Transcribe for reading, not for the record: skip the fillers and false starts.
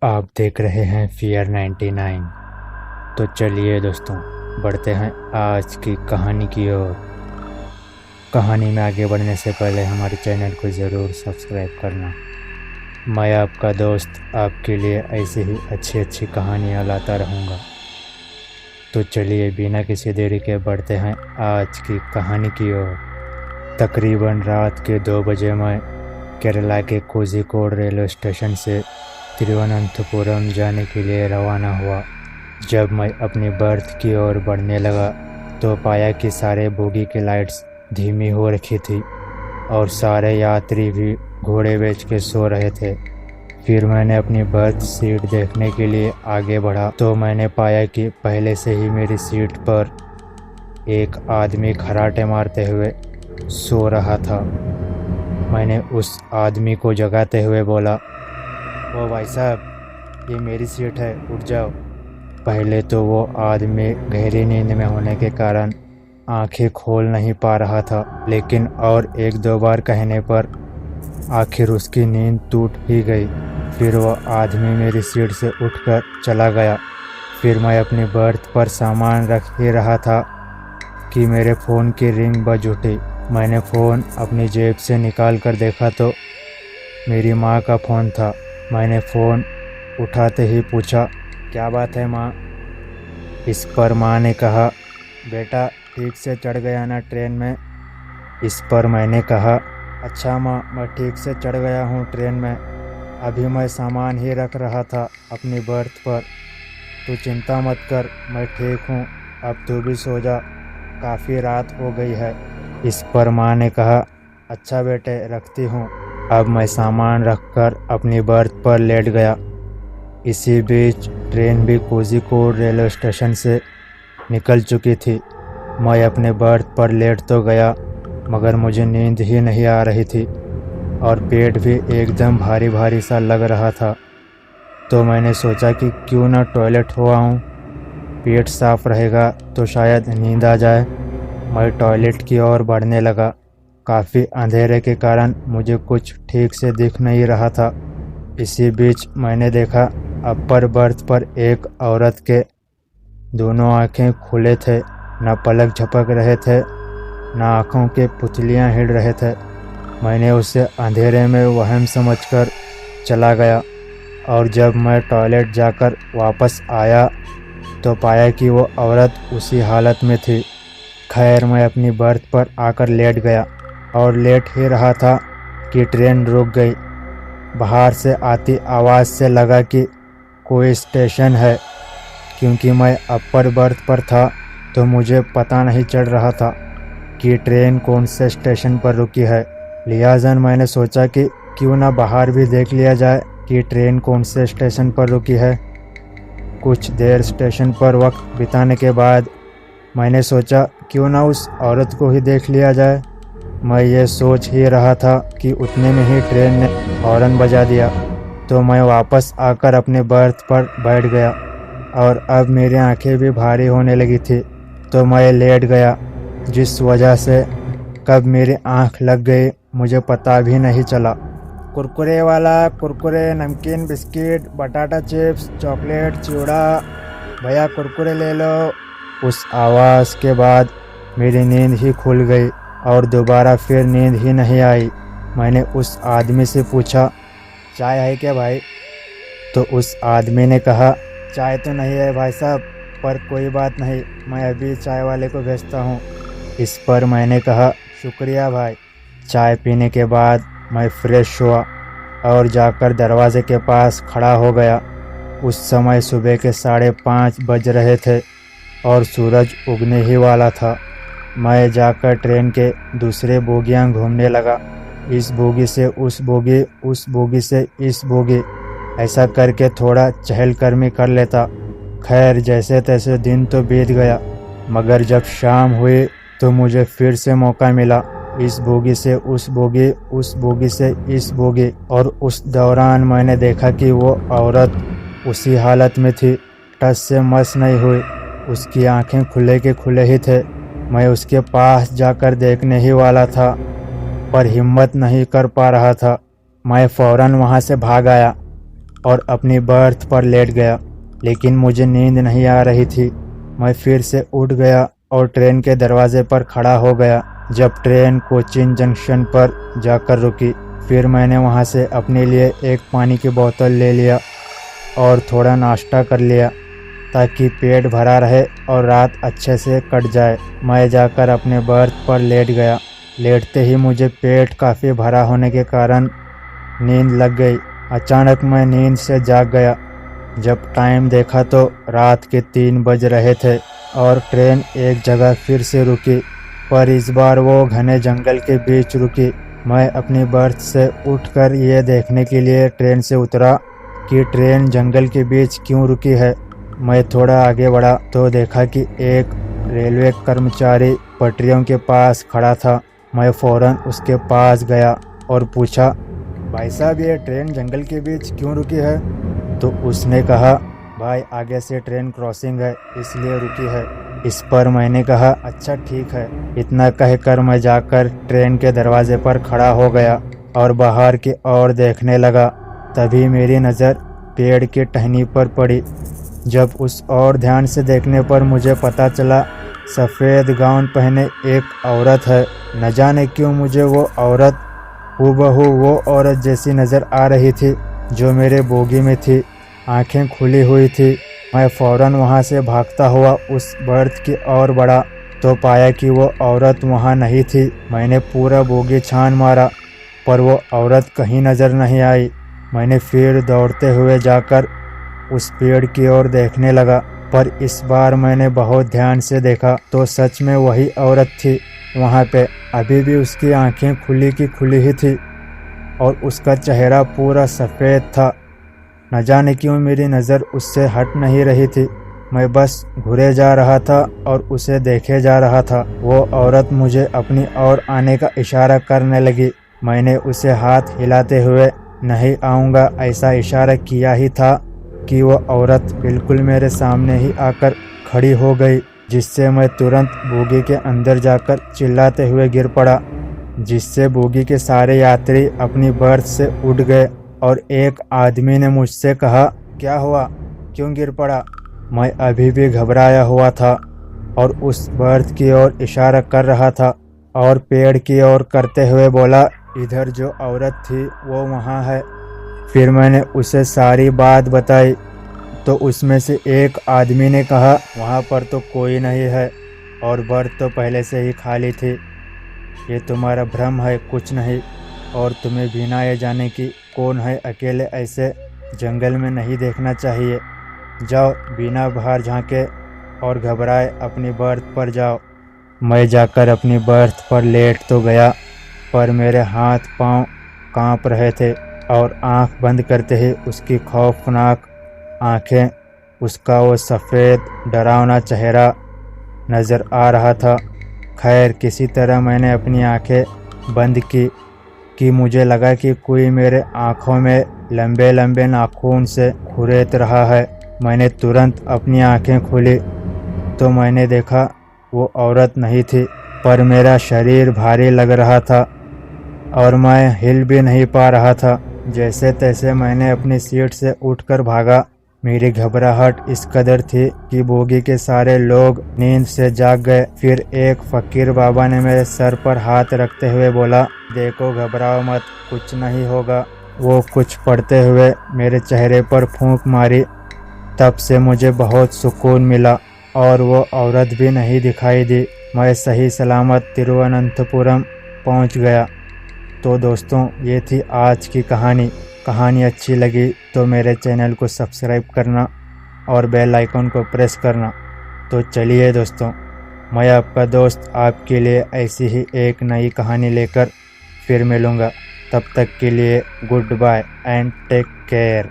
आप देख रहे हैं फियर 99। तो चलिए दोस्तों, बढ़ते हैं आज की कहानी की ओर। कहानी में आगे बढ़ने से पहले हमारे चैनल को ज़रूर सब्सक्राइब करना। मैं आपका दोस्त आपके लिए ऐसे ही अच्छी कहानियाँ लाता रहूँगा। तो चलिए बिना किसी देरी के बढ़ते हैं आज की कहानी की ओर। तकरीबन रात के 2 बजे मैं केरला के कोझिकोड रेलवे स्टेशन से तिरुवनंतपुरम जाने के लिए रवाना हुआ। जब मैं अपनी बर्थ की ओर बढ़ने लगा तो पाया कि सारे बोगी की लाइट्स धीमी हो रखी थी और सारे यात्री भी घोड़े बेच के सो रहे थे। फिर मैंने अपनी बर्थ सीट देखने के लिए आगे बढ़ा तो मैंने पाया कि पहले से ही मेरी सीट पर एक आदमी खर्राटे मारते हुए सो रहा था। मैंने उस आदमी को जगाते हुए बोला, ओ भाई साहब, ये मेरी सीट है, उठ जाओ। पहले तो वो आदमी गहरी नींद में होने के कारण आंखें खोल नहीं पा रहा था, लेकिन और 1-2 बार कहने पर आखिर उसकी नींद टूट ही गई। फिर वो आदमी मेरी सीट से उठकर चला गया। फिर मैं अपनी बर्थ पर सामान रख ही रहा था कि मेरे फ़ोन की रिंग बज उठी। मैंने फ़ोन अपनी जेब से निकाल कर देखा तो मेरी माँ का फ़ोन था। मैंने फ़ोन उठाते ही पूछा, क्या बात है माँ? इस पर माँ ने कहा, बेटा ठीक से चढ़ गया ना ट्रेन में? इस पर मैंने कहा, अच्छा माँ, मैं ठीक से चढ़ गया हूँ ट्रेन में। अभी मैं सामान ही रख रहा था अपनी बर्थ पर। तू चिंता मत कर, मैं ठीक हूँ। अब तू भी सो जा, काफ़ी रात हो गई है। इस पर माँ ने कहा, अच्छा बेटे, रखती हूँ। अब मैं सामान रखकर अपनी बर्थ पर लेट गया। इसी बीच ट्रेन भी कोझिकोड रेलवे स्टेशन से निकल चुकी थी। मैं अपने बर्थ पर लेट तो गया, मगर मुझे नींद ही नहीं आ रही थी और पेट भी एकदम भारी भारी सा लग रहा था। तो मैंने सोचा कि क्यों ना टॉयलेट हो आऊँ, पेट साफ रहेगा तो शायद नींद आ जाए। मैं टॉयलेट की ओर बढ़ने लगा। काफ़ी अंधेरे के कारण मुझे कुछ ठीक से दिख नहीं रहा था। इसी बीच मैंने देखा अपर बर्थ पर एक औरत के दोनों आंखें खुले थे, न पलक झपक रहे थे, न आँखों के पुतलियाँ हिल रहे थे। मैंने उसे अंधेरे में वहम समझकर चला गया और जब मैं टॉयलेट जाकर वापस आया तो पाया कि वो औरत उसी हालत में थी। खैर, मैं अपनी बर्थ पर आकर लेट गया और लेट ही रहा था कि ट्रेन रुक गई। बाहर से आती आवाज़ से लगा कि कोई स्टेशन है। क्योंकि मैं अपर बर्थ पर था तो मुझे पता नहीं चल रहा था कि ट्रेन कौन से स्टेशन पर रुकी है। लिहाजा मैंने सोचा कि क्यों ना बाहर भी देख लिया जाए कि ट्रेन कौन से स्टेशन पर रुकी है। कुछ देर स्टेशन पर वक्त बिताने के बाद मैंने सोचा क्यों ना उस औरत को ही देख लिया जाए। मैं ये सोच ही रहा था कि उतने में ही ट्रेन ने हॉर्न बजा दिया। तो मैं वापस आकर अपने बर्थ पर बैठ गया और अब मेरी आंखें भी भारी होने लगी थी। तो मैं लेट गया, जिस वजह से कब मेरी आंख लग गई मुझे पता भी नहीं चला। कुरकुरे वाला, कुरकुरे, नमकीन, बिस्किट, बटाटा चिप्स, चॉकलेट, चिवड़ा, भैया कुरकुरे ले लो। उस आवाज़ के बाद मेरी नींद ही खुल गई और दोबारा फिर नींद ही नहीं आई। मैंने उस आदमी से पूछा, चाय है क्या भाई? तो उस आदमी ने कहा, चाय तो नहीं है भाई साहब, पर कोई बात नहीं, मैं अभी चाय वाले को भेजता हूँ। इस पर मैंने कहा, शुक्रिया भाई। चाय पीने के बाद मैं फ्रेश हुआ और जाकर दरवाजे के पास खड़ा हो गया। उस समय सुबह के 5:30 बज रहे थे और सूरज उगने ही वाला था। मैं जाकर ट्रेन के दूसरे बोगियां घूमने लगा। इस बोगी से उस बोगी, उस बोगी से इस बोगी, ऐसा करके थोड़ा चहलकदमी कर लेता। खैर, जैसे तैसे दिन तो बीत गया, मगर जब शाम हुई तो मुझे फिर से मौका मिला। इस बोगी से उस बोगी, उस बोगी से इस बोगी, और उस दौरान मैंने देखा कि वो औरत उसी हालत में थी, टस से मस नहीं हुई। उसकी आंखें खुले के खुले ही थे। मैं उसके पास जाकर देखने ही वाला था, पर हिम्मत नहीं कर पा रहा था। मैं फौरन वहां से भाग आया। और अपनी बर्थ पर लेट गया, लेकिन मुझे नींद नहीं आ रही थी। मैं फिर से उठ गया और ट्रेन के दरवाजे पर खड़ा हो गया। जब ट्रेन कोचीन जंक्शन पर जाकर रुकी, फिर मैंने वहां से अपने लिए एक पानी की बोतल ले लिया और थोड़ा नाश्ता कर लिया ताकि पेट भरा रहे और रात अच्छे से कट जाए। मैं जाकर अपने बर्थ पर लेट गया। लेटते ही मुझे पेट काफ़ी भरा होने के कारण नींद लग गई। अचानक मैं नींद से जाग गया। जब टाइम देखा तो रात के 3 बज रहे थे और ट्रेन एक जगह फिर से रुकी, पर इस बार वो घने जंगल के बीच रुकी। मैं अपनी बर्थ से उठकर ये देखने के लिए ट्रेन से उतरा कि ट्रेन जंगल के बीच क्यों रुकी है। मैं थोड़ा आगे बढ़ा तो देखा कि एक रेलवे कर्मचारी पटरियों के पास खड़ा था। मैं फौरन उसके पास गया और पूछा, भाई साहब, ये ट्रेन जंगल के बीच क्यों रुकी है? तो उसने कहा, भाई आगे से ट्रेन क्रॉसिंग है इसलिए रुकी है। इस पर मैंने कहा, अच्छा ठीक है। इतना कहकर मैं जाकर ट्रेन के दरवाजे पर खड़ा हो गया और बाहर की ओर देखने लगा। तभी मेरी नज़र पेड़ की टहनी पर पड़ी। जब उस ओर ध्यान से देखने पर मुझे पता चला सफ़ेद गाउन पहने एक औरत है। न जाने क्यों मुझे वो औरत हूबहू वो औरत जैसी नज़र आ रही थी जो मेरे बोगी में थी। आंखें खुली हुई थी। मैं फ़ौरन वहाँ से भागता हुआ उस बर्थ की ओर बढ़ा तो पाया कि वो औरत वहाँ नहीं थी। मैंने पूरा बोगी छान मारा पर वो औरत कहीं नज़र नहीं आई। मैंने फिर दौड़ते हुए जाकर उस पेड़ की ओर देखने लगा, पर इस बार मैंने बहुत ध्यान से देखा तो सच में वही औरत थी वहाँ पे। अभी भी उसकी आंखें खुली की खुली ही थी और उसका चेहरा पूरा सफ़ेद था। न जाने क्यों मेरी नज़र उससे हट नहीं रही थी। मैं बस घूरे जा रहा था और उसे देखे जा रहा था। वो औरत मुझे अपनी ओर आने का इशारा करने लगी। मैंने उसे हाथ हिलाते हुए नहीं आऊँगा ऐसा इशारा किया ही था कि वो औरत बिल्कुल मेरे सामने ही आकर खड़ी हो गई, जिससे मैं तुरंत बोगी के अंदर जाकर चिल्लाते हुए गिर पड़ा, जिससे बोगी के सारे यात्री अपनी बर्थ से उठ गए। और एक आदमी ने मुझसे कहा, क्या हुआ, क्यों गिर पड़ा? मैं अभी भी घबराया हुआ था और उस बर्थ की ओर इशारा कर रहा था और पेड़ की ओर करते हुए बोला, इधर जो औरत थी वो वहाँ है। फिर मैंने उसे सारी बात बताई तो उसमें से एक आदमी ने कहा, वहाँ पर तो कोई नहीं है और बर्थ तो पहले से ही खाली थी। ये तुम्हारा भ्रम है, कुछ नहीं। और तुम्हें बिना ये जाने कि कौन है अकेले ऐसे जंगल में नहीं देखना चाहिए। जाओ, बिना बाहर झांके और घबराए अपनी बर्थ पर जाओ। मैं जाकर अपनी बर्थ पर लेट तो गया, पर मेरे हाथ पांव कांप रहे थे और आंख बंद करते ही उसकी खौफनाक आंखें, उसका वो सफ़ेद डरावना चेहरा नज़र आ रहा था। खैर, किसी तरह मैंने अपनी आंखें बंद की कि मुझे लगा कि कोई मेरे आँखों में लंबे लंबे नाखून से खुरेद रहा है। मैंने तुरंत अपनी आंखें खोली तो मैंने देखा वो औरत नहीं थी, पर मेरा शरीर भारी लग रहा था और मैं हिल भी नहीं पा रहा था। जैसे तैसे मैंने अपनी सीट से उठकर भागा। मेरी घबराहट इस कदर थी कि बोगी के सारे लोग नींद से जाग गए। फिर एक फकीर बाबा ने मेरे सर पर हाथ रखते हुए बोला, देखो घबराओ मत, कुछ नहीं होगा। वो कुछ पढ़ते हुए मेरे चेहरे पर फूंक मारी। तब से मुझे बहुत सुकून मिला और वो औरत भी नहीं दिखाई दी। मैं सही सलामत तिरुवनंतपुरम पहुंच गया। तो दोस्तों, ये थी आज की कहानी। कहानी अच्छी लगी तो मेरे चैनल को सब्सक्राइब करना और बेल आइकन को प्रेस करना। तो चलिए दोस्तों, मैं आपका दोस्त आपके लिए ऐसी ही एक नई कहानी लेकर फिर मिलूँगा। तब तक के लिए goodbye and take care.